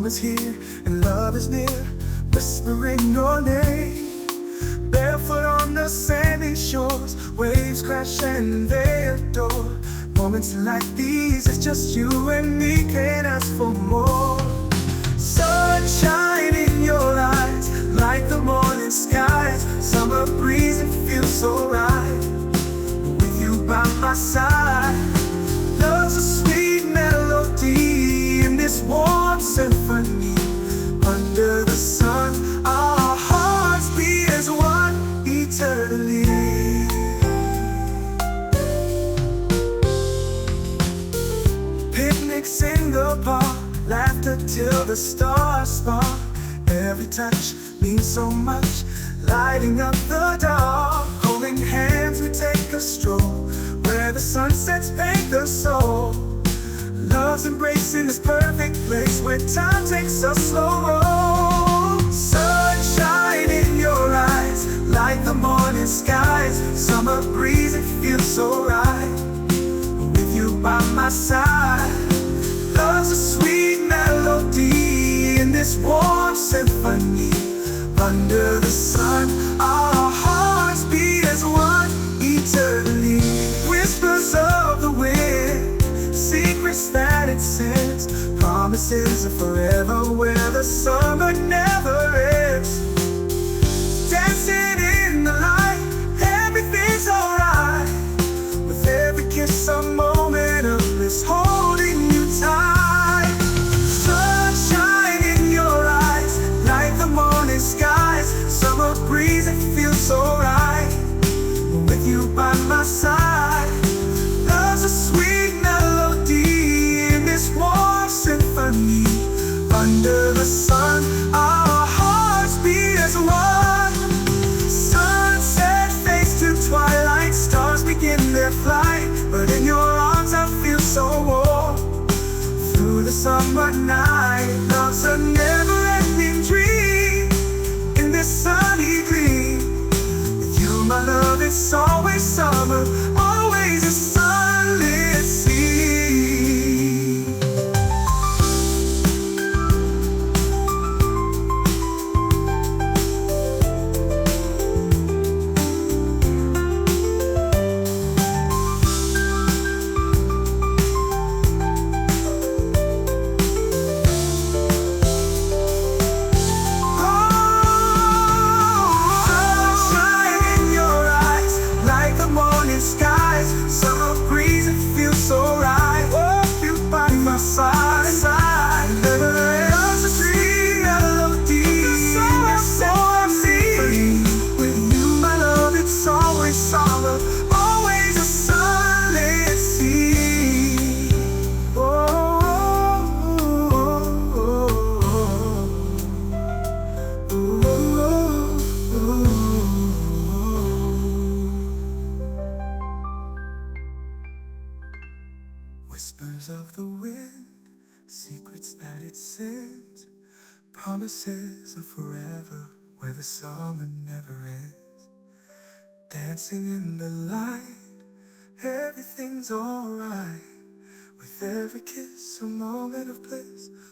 Home is here and love is near, whispering your name. Barefoot on the sandy shores, waves crash and they adore. Moments like these, it's just you and me, can't ask for more. Sunshine in your eyes, like the morning skies. Summer breeze, it feels so right, with you by my side. Love's a sweet melody in this warm symphony. Under the sun, our hearts beat as one eternally. Picnics in the park, laughter till the stars spark. Every touch means so much, lighting up the dark. Holding hands, we take a stroll, where the sunsets paint the soul. Love's embracing this perfect place, where time takes a slow roll. Sunshine in your eyes, like the morning skies. Summer breeze, it feels so right, with you by my side. Love's a sweet melody in this warm symphony. Under the sun, our hearts beat as one eternally. Whispers of the wind, secrets that it sends, promises of forever where the summer never ends. Dancing in the light, everything's alright, with every kiss a moment of bliss, holding you tight. Sunshine in your eyes, like the morning skies. Summer breeze, it feels so right, with you by my side. Love's a sweet melody in this warm symphony. Under the sun, our hearts beat as one. Sunset fades to twilight, stars begin their flight, but in your arms I feel so warm. Through the summer night, love's a never-ending dream. In this sunny gleam, with you my love, it's always summer, always a sunlit sea. Sunshine in your eyes, like the morning skies. Summer breeze, it feels so right, with you by my side. Love's a sweet melody, so symphony. With you my love, it's always summer, always a sunlit sea. Oh, whispers of the wind, secrets that it sends, promises of forever where the summer never ends. Dancing in the light, everything's alright, with every kiss a moment of bliss,